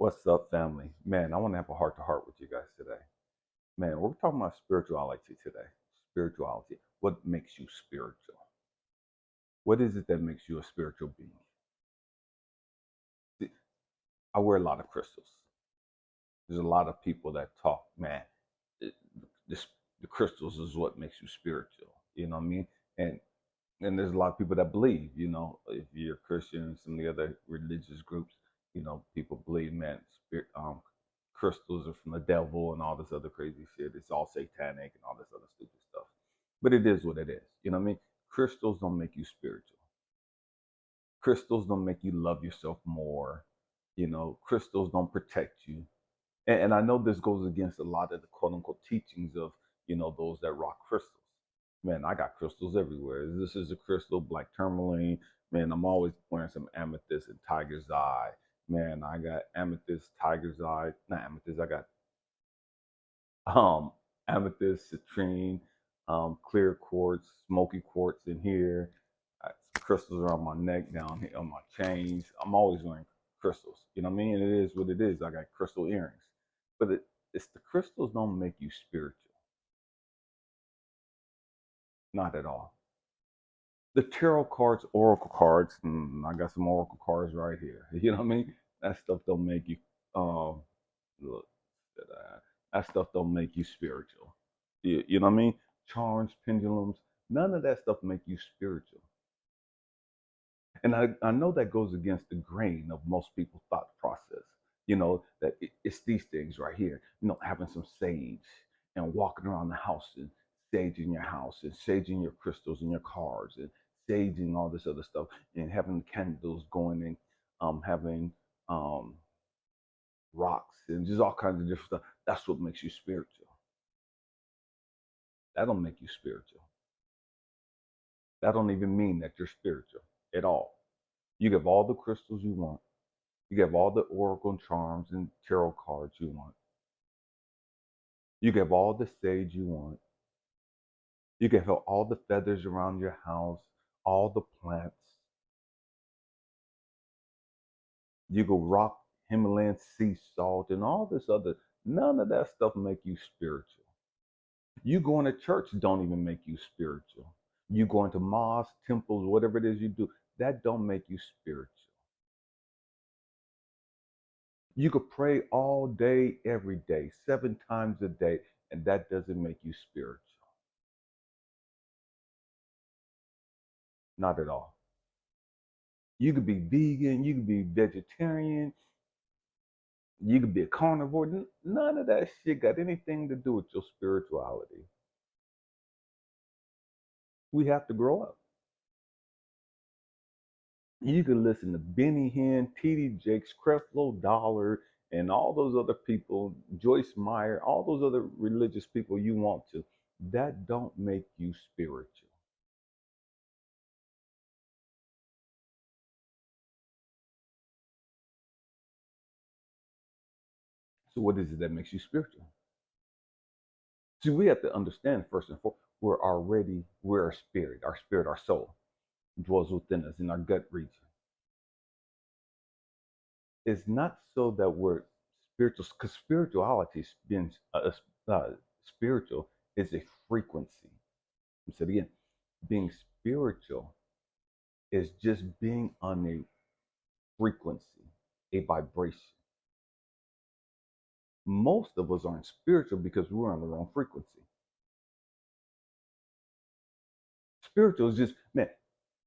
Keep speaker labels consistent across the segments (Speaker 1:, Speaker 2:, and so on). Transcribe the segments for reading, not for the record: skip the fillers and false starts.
Speaker 1: What's up, family? Man, I want to have a heart to heart with you guys today. Man, we're talking about spirituality today. Spirituality. What makes you spiritual? What is it that makes you a spiritual being? See, I wear a lot of crystals. There's a lot of people that talk, man, it, this, the crystals is what makes you spiritual. You know what I mean? And and there's a lot of people that believe, if you're a Christian and some of the other religious groups, people believe, man, crystals are from the devil and all this other crazy shit. It's all satanic and all this other stupid stuff. But it is what it is. You know what I mean? Crystals don't make you spiritual. Crystals don't make you love yourself more. Crystals don't protect you. And I know this goes against a lot of the quote unquote teachings of, those that rock crystals. Man, I got crystals everywhere. This is a crystal, black tourmaline. Man, I'm always wearing some amethyst and tiger's eye. Man, I got amethyst, tiger's eye, not amethyst, I got um amethyst, citrine, clear quartz, smoky quartz in here. Crystals around my neck, down here on my chains. I'm always wearing crystals. You know what I mean? And it is what it is. I got crystal earrings, but it's the crystals don't make you spiritual. Not at all. The tarot cards, oracle cards, I got some oracle cards right here. You know what I mean? That stuff don't make you. Look, that stuff don't make you spiritual. You know what I mean? Charms, pendulums, none of that stuff make you spiritual. And I know that goes against the grain of most people's thought process. That it's these things right here. Having some sage and walking around the house and saging your house and saging your crystals and your cards and saging all this other stuff and having candles going and having um, rocks and just all kinds of different stuff. That's what makes you spiritual. That don't make you spiritual. That don't even mean that you're spiritual at all. You have all the crystals you want. You have all the oracle and charms and tarot cards you want. You have all the sage you want. You can have all the feathers around your house, all the plants. You go rock Himalayan sea salt and all this other. None of that stuff make you spiritual. You going to church don't even make you spiritual. You going to mosques, temples, whatever it is you do, that don't make you spiritual. You could pray all day, every day, 7 times a day, and that doesn't make you spiritual. Not at all. You could be vegan, you could be vegetarian, you could be a carnivore. None of that shit got anything to do with your spirituality. We have to grow up. You can listen to Benny Hinn, T.D. Jakes, Creflo Dollar, and all those other people, Joyce Meyer, all those other religious people you want to. That don't make you spiritual. So what is it that makes you spiritual? See, we have to understand first and foremost, we're a spirit. Our spirit, our soul dwells within us in our gut region. It's not so that we're spiritual, because spirituality, being spiritual, is a frequency. I said again, being spiritual is just being on a frequency, a vibration. Most of us aren't spiritual because we're on the wrong frequency. Spiritual is just, man,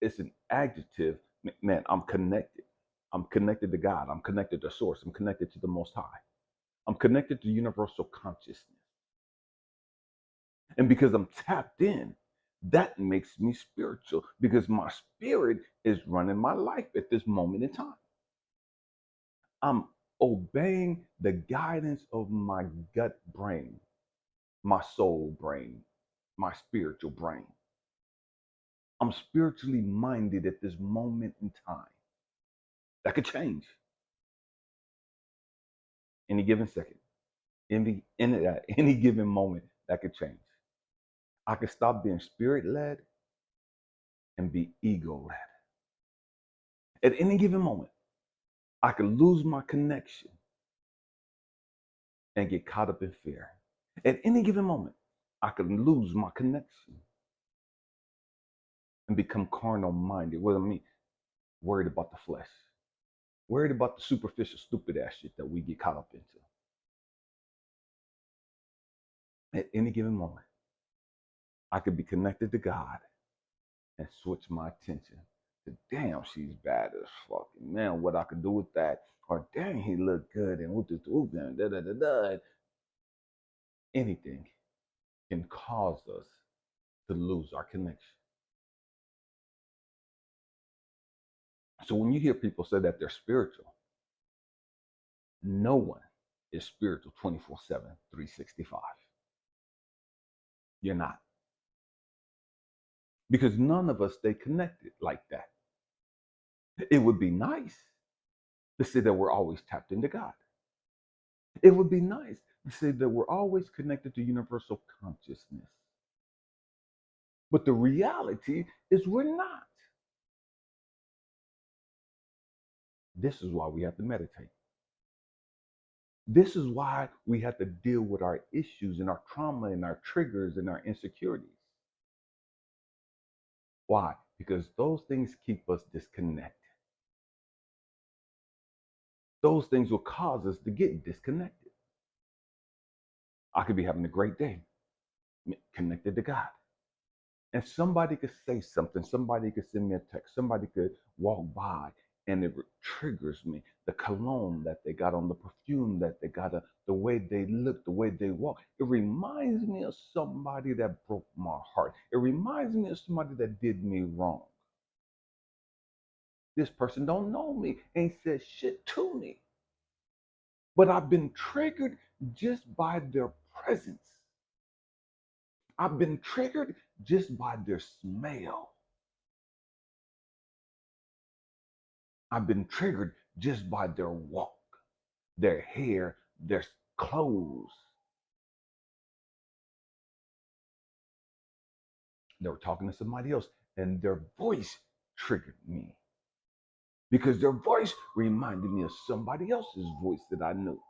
Speaker 1: it's an adjective. Man, I'm connected. I'm connected to God. I'm connected to Source. I'm connected to the Most High. I'm connected to universal consciousness. And because I'm tapped in, that makes me spiritual because my spirit is running my life at this moment in time. I'm obeying the guidance of my gut brain, my soul brain, my spiritual brain. I'm spiritually minded at this moment in time. That could change any given second, any given moment. That could change. I could stop being spirit led and be ego led. At any given moment, I could lose my connection and get caught up in fear. At any given moment, I could lose my connection and become carnal minded. What I mean, worried about the flesh, worried about the superficial, stupid ass shit that we get caught up into. At any given moment, I could be connected to God and switch my attention to, damn, she's bad as fucking, man, what I could do with that. Or, dang, he looked good and da da da da. Anything can cause us to lose our connection. So when you hear people say that they're spiritual, no one is spiritual 24/7, 365. You're not. Because none of us stay connected like that. It would be nice to say that we're always tapped into God. It would be nice to say that we're always connected to universal consciousness. But the reality is we're not. This is why we have to meditate. This is why we have to deal with our issues and our trauma and our triggers and our insecurities. Why? Because those things keep us disconnected. Those things will cause us to get disconnected. I could be having a great day, connected to God. And somebody could say something, somebody could send me a text, somebody could walk by, and it triggers me. The cologne that they got on, the perfume that they got, the way they look, the way they walk. It reminds me of somebody that broke my heart. It reminds me of somebody that did me wrong. This person don't know me, ain't said shit to me. But I've been triggered just by their presence. I've been triggered just by their smell. I've been triggered just by their walk, their hair, their clothes. They were talking to somebody else, and their voice triggered me because their voice reminded me of somebody else's voice that I knew.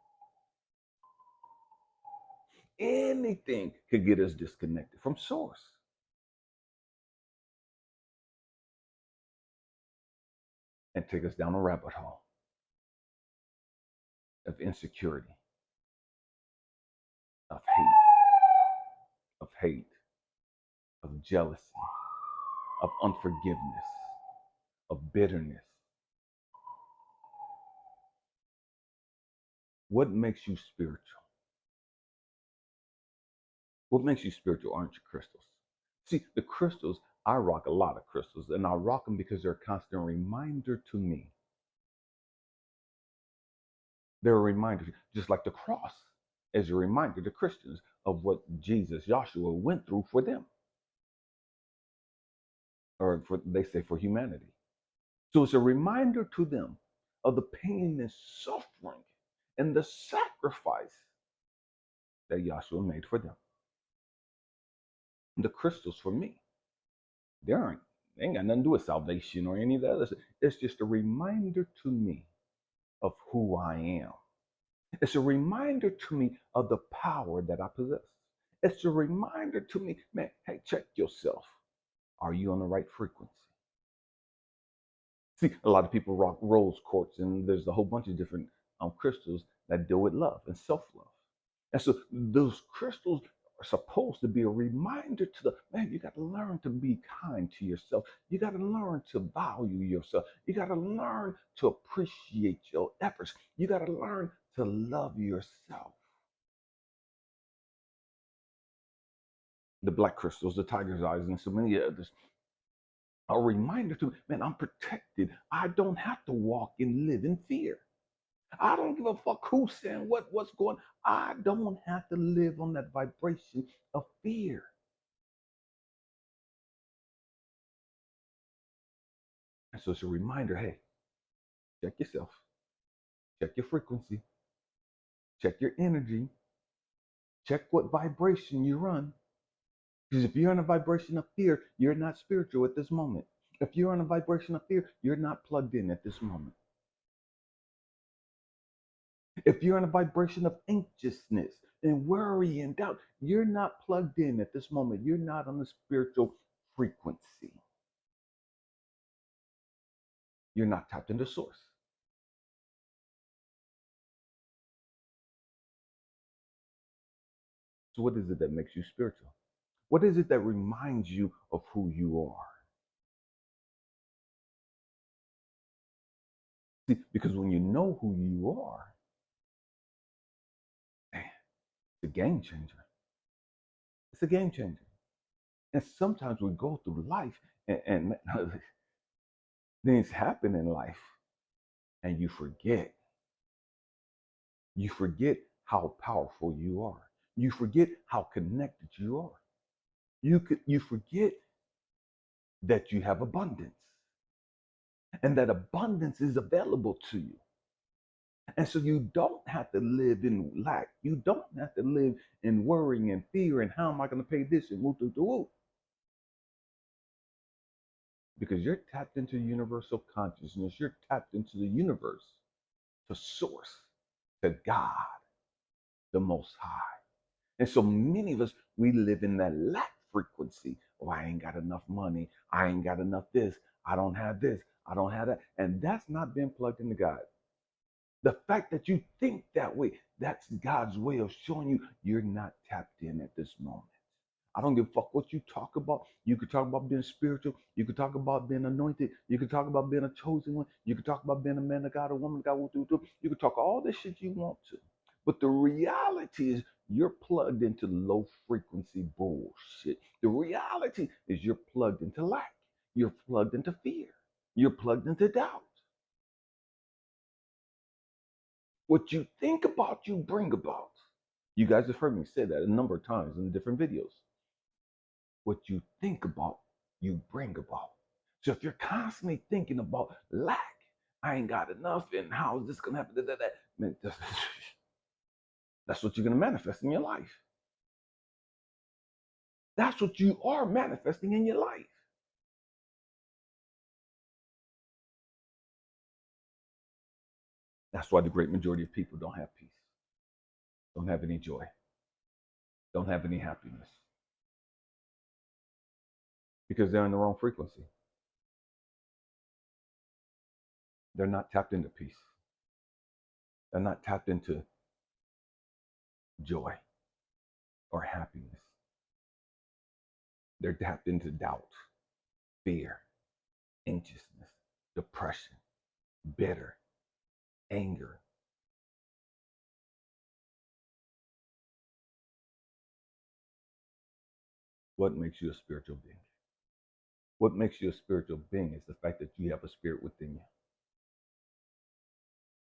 Speaker 1: Anything could get us disconnected from source and take us down a rabbit hole of insecurity, of hate, of jealousy, of unforgiveness, of bitterness. What makes you spiritual? What makes you spiritual aren't your crystals. See, the crystals, I rock a lot of crystals, and I rock them because they're a constant reminder to me. They're a reminder, just like the cross is a reminder to Christians of what Jesus, Joshua, went through for them, or for, they say, for humanity. So it's a reminder to them of the pain and suffering and the sacrifice that Joshua made for them. The crystals for me, they ain't got nothing to do with salvation or any of that other stuff. It's just a reminder to me of who I am. It's a reminder to me of the power that I possess. It's a reminder to me, man, hey, check yourself. Are you on the right frequency? See, a lot of people rock rose quartz, and there's a whole bunch of different crystals that deal with love and self-love. And so those crystals are supposed to be a reminder to the man, you got to learn to be kind to yourself. You got to learn to value yourself. You got to learn to appreciate your efforts. You got to learn to love yourself. The black crystals, the tiger's eyes, and so many others are a reminder to me, man, I'm protected. I don't have to walk and live in fear. I don't give a fuck who's saying what's going on. I don't have to live on that vibration of fear. And so it's a reminder, hey, check yourself, check your frequency, check your energy, check what vibration you run. Because if you're on a vibration of fear, you're not spiritual at this moment. If you're on a vibration of fear, you're not plugged in at this moment. If you're in a vibration of anxiousness and worry and doubt, you're not plugged in at this moment. You're not on the spiritual frequency. You're not tapped into source. So what is it that makes you spiritual? What is it that reminds you of who you are? See, because when you know who you are, man, it's a game changer. It's a game changer. And sometimes we go through life and things happen in life and you forget. You forget how powerful you are. You forget how connected you are. You forget that you have abundance and that abundance is available to you. And so you don't have to live in lack. You don't have to live in worrying and fear and how am I going to pay this and woo, woo, woo. Because you're tapped into universal consciousness. You're tapped into the universe, to source, to God, the Most High. And so many of us, we live in that lack frequency. Oh, I ain't got enough money. I ain't got enough this. I don't have this. I don't have that. And that's not being plugged into God. The fact that you think that way, that's God's way of showing you you're not tapped in at this moment. I don't give a fuck what you talk about. You could talk about being spiritual. You could talk about being anointed. You could talk about being a chosen one. You could talk about being a man of God, a woman of God. You could talk all this shit you want to. But the reality is you're plugged into low frequency bullshit. The reality is you're plugged into lack. You're plugged into fear. You're plugged into doubt. What you think about, you bring about. You guys have heard me say that a number of times in different videos. What you think about, you bring about. So if you're constantly thinking about lack, I ain't got enough, and how is this gonna happen? Man, that's what you're gonna manifest in your life. That's what you are manifesting in your life. That's why the great majority of people don't have peace, don't have any joy, don't have any happiness, because they're in the wrong frequency. They're not tapped into peace. They're not tapped into joy or happiness. They're tapped into doubt, fear, anxiousness, depression, bitter, anger. What makes you a spiritual being? What makes you a spiritual being is the fact that you have a spirit within you.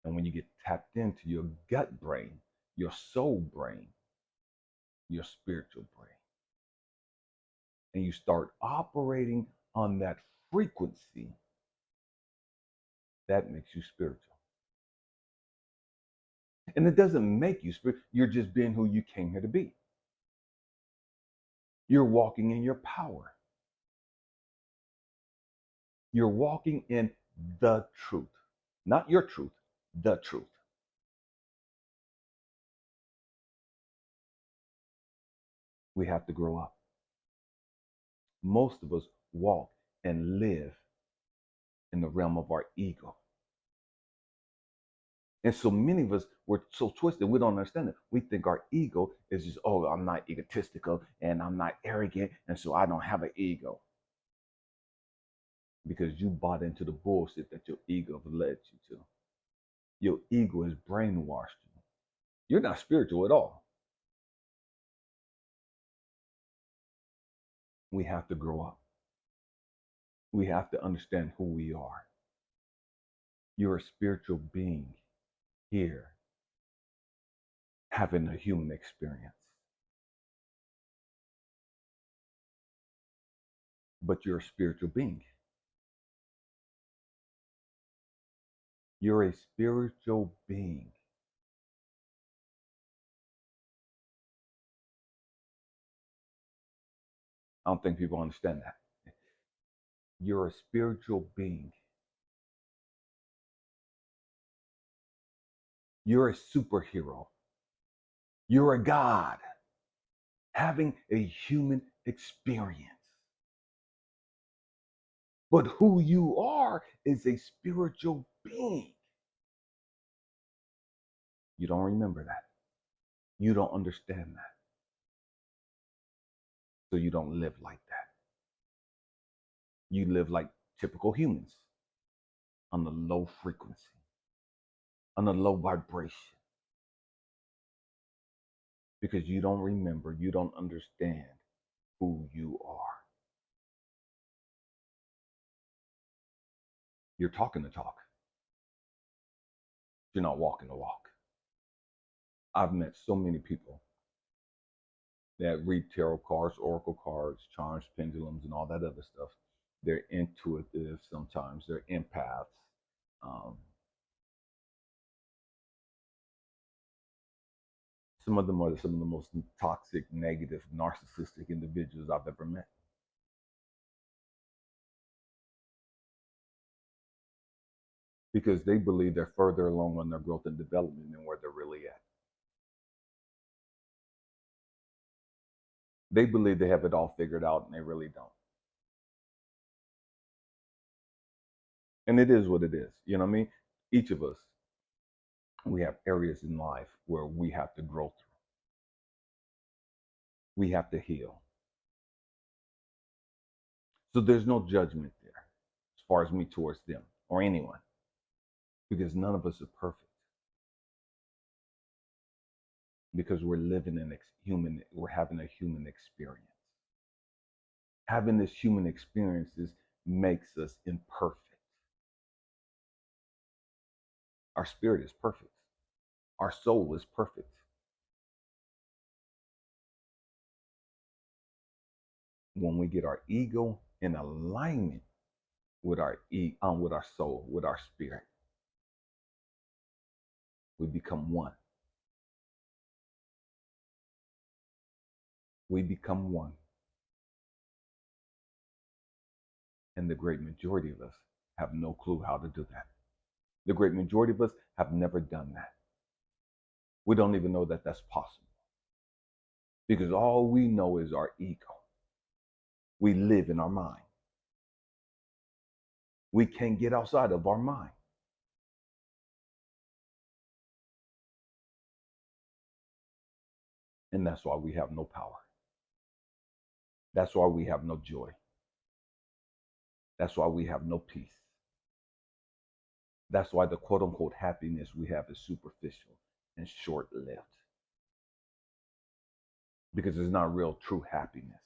Speaker 1: And when you get tapped into your gut brain, your soul brain, your spiritual brain, and you start operating on that frequency, that makes you spiritual. And it doesn't make you spiritual. You're just being who you came here to be. You're walking in your power. You're walking in the truth. Not your truth, the truth. We have to grow up. Most of us walk and live in the realm of our ego. And so many of us, we're so twisted, we don't understand it. We think our ego is just, oh, I'm not egotistical and I'm not arrogant, and so I don't have an ego. Because you bought into the bullshit that your ego led you to. Your ego has brainwashed you. You're not spiritual at all. We have to grow up. We have to understand who we are. You're a spiritual being here having a human experience. But you're a spiritual being. You're a spiritual being. I don't think people understand that. You're a spiritual being. You're a superhero. You're a God having a human experience. But who you are is a spiritual being. You don't remember that. You don't understand that. So you don't live like that. You live like typical humans on the low frequency, on the low vibration, because you don't remember, you don't understand who you are. You're talking the talk. You're not walking the walk. I've met so many people that read tarot cards, oracle cards, charms, pendulums, and all that other stuff. They're intuitive sometimes. They're empaths. Um, some of them are some of the most toxic, negative, narcissistic individuals I've ever met. Because they believe they're further along on their growth and development than where they're really at. They believe they have it all figured out and they really don't. And it is what it is. You know what I mean? Each of us, we have areas in life where we have to grow through. We have to heal. So there's no judgment there as far as me towards them or anyone, because none of us are perfect. Because we're living in we're having a human experience. Having this human experiences makes us imperfect. Our spirit is perfect. Our soul is perfect. When we get our ego in alignment with with our soul, with our spirit, we become one. We become one. And the great majority of us have no clue how to do that. The great majority of us have never done that. We don't even know that that's possible. Because all we know is our ego. We live in our mind. We can't get outside of our mind. And that's why we have no power. That's why we have no joy. That's why we have no peace. That's why the quote unquote happiness we have is superficial and short lived. Because it's not real, true happiness.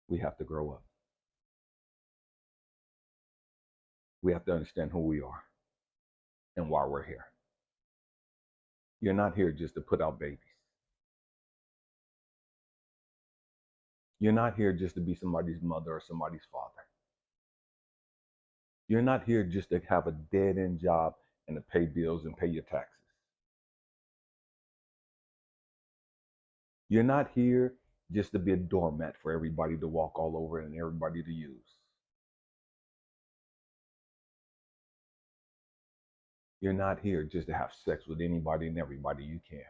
Speaker 1: We have to grow up. We have to understand who we are and why we're here. You're not here just to put out babies. You're not here just to be somebody's mother or somebody's father. You're not here just to have a dead-end job and to pay bills and pay your taxes. You're not here just to be a doormat for everybody to walk all over and everybody to use. You're not here just to have sex with anybody and everybody you can.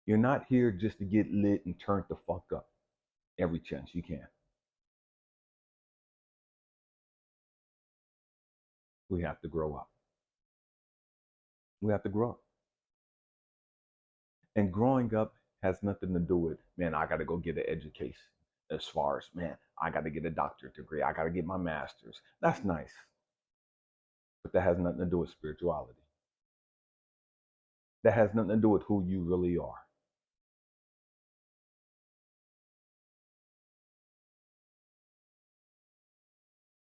Speaker 1: You're not here just to get lit and turn the fuck up every chance you can. We have to grow up. We have to grow up. And growing up has nothing to do with, man, I got to go get an education. As far as, man, I got to get a doctorate degree. I got to get my master's. That's nice. But that has nothing to do with spirituality. That has nothing to do with who you really are.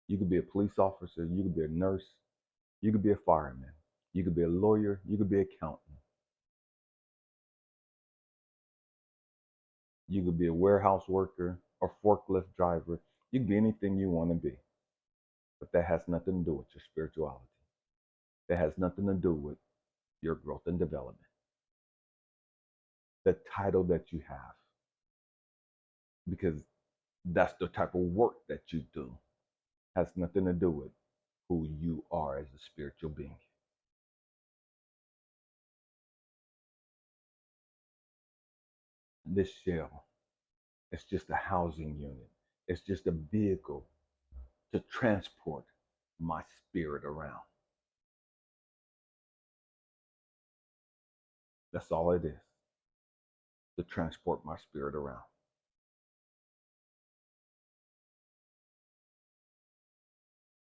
Speaker 1: You could be a police officer. You could be a nurse. You could be a fireman. You could be a lawyer. You could be an accountant. You could be a warehouse worker or forklift driver. You could be anything you want to be. But that has nothing to do with your spirituality. That has nothing to do with your growth and development. The title that you have. Because That's the type of work that you do. Has nothing to do with who you are as a spiritual being. This shell, it's just a housing unit. It's just a vehicle to transport my spirit around. That's all it is, to transport my spirit around.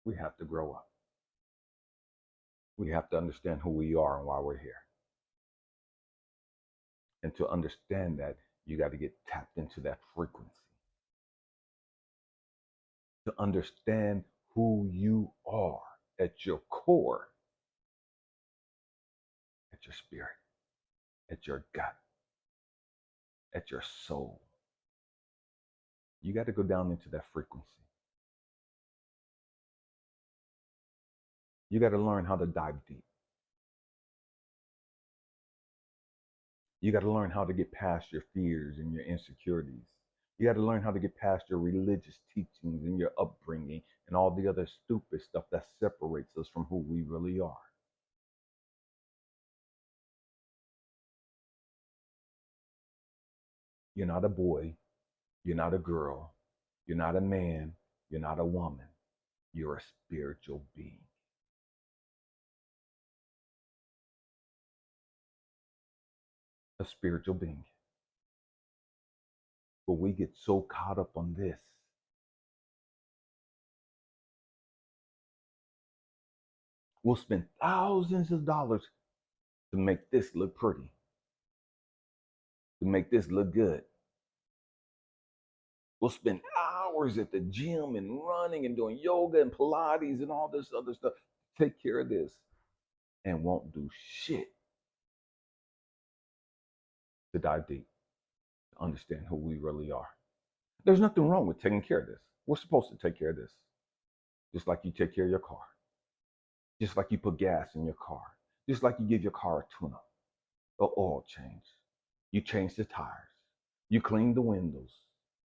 Speaker 1: We have to grow up. We have to understand who we are and why we're here. And to understand that, you got to get tapped into that frequency. To understand who you are at your core, at your spirit, at your gut, at your soul. You got to go down into that frequency. You got to learn how to dive deep. You got to learn how to get past your fears and your insecurities. You got to learn how to get past your religious teachings and your upbringing and all the other stupid stuff that separates us from who we really are. You're not a boy. You're not a girl. You're not a man. You're not a woman. You're a spiritual being. A spiritual being. But we get so caught up on this. We'll spend thousands of dollars to make this look pretty, to make this look good. We'll spend hours at the gym and running and doing yoga and Pilates and all this other stuff. Take care of this and won't do shit to dive deep, to understand who we really are. There's nothing wrong with taking care of this. We're supposed to take care of this. Just like you take care of your car. Just like you put gas in your car. Just like you give your car a tune-up, an oil change. You change the tires. You clean the windows.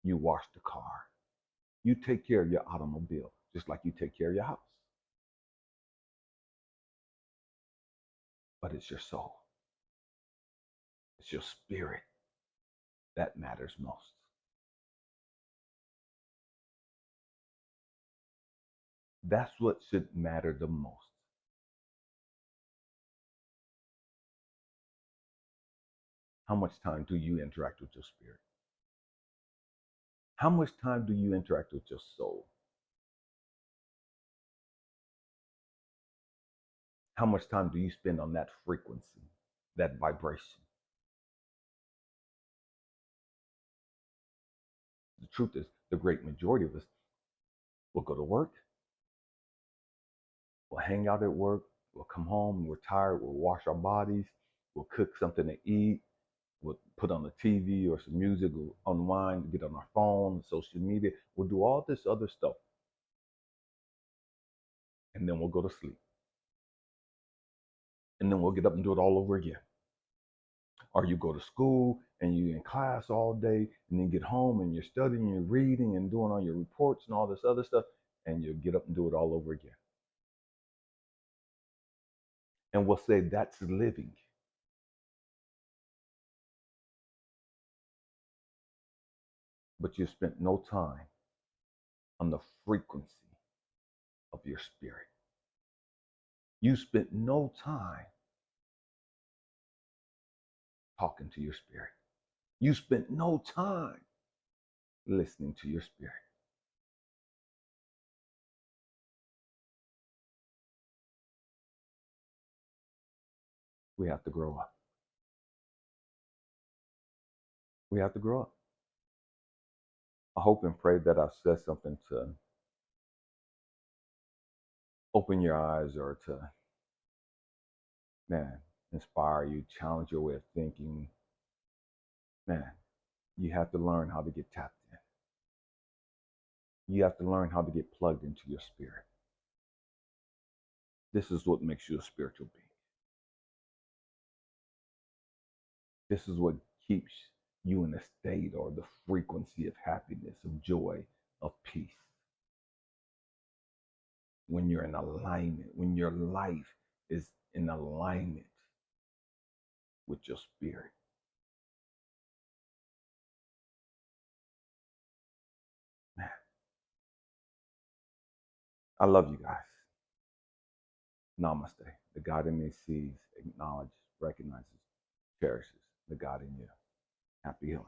Speaker 1: You wash the car. You take care of your automobile, just like you take care of your house. But it's your soul. It's your spirit that matters most. That's what should matter the most. How much time do you interact with your spirit? How much time do you interact with your soul? How much time do you spend on that frequency, that vibration? The truth is, the great majority of us will go to work, we'll hang out at work, we'll come home, we're tired, we'll wash our bodies, we'll cook something to eat, we'll put on the TV or some music, we'll unwind, get on our phone, social media, we'll do all this other stuff. And then we'll go to sleep. And then we'll get up and do it all over again. Or you go to school and you're in class all day and then get home and you're studying, you're reading and doing all your reports and all this other stuff, and you get up and do it all over again. And we'll say that's living. But you spent no time on the frequency of your spirit. You spent no time talking to your spirit. You spent no time listening to your spirit. We have to grow up. We have to grow up. I hope and pray that I've said something to open your eyes or to, man, inspire you, challenge your way of thinking. Man, you have to learn how to get tapped in. You have to learn how to get plugged into your spirit. This is what makes you a spiritual being. This is what keeps you in a state or the frequency of happiness, of joy, of peace. When you're in alignment, when your life is in alignment with your spirit. Man, I love you guys. Namaste. The God in me sees, acknowledges, recognizes, cherishes the God in you. Happy healing.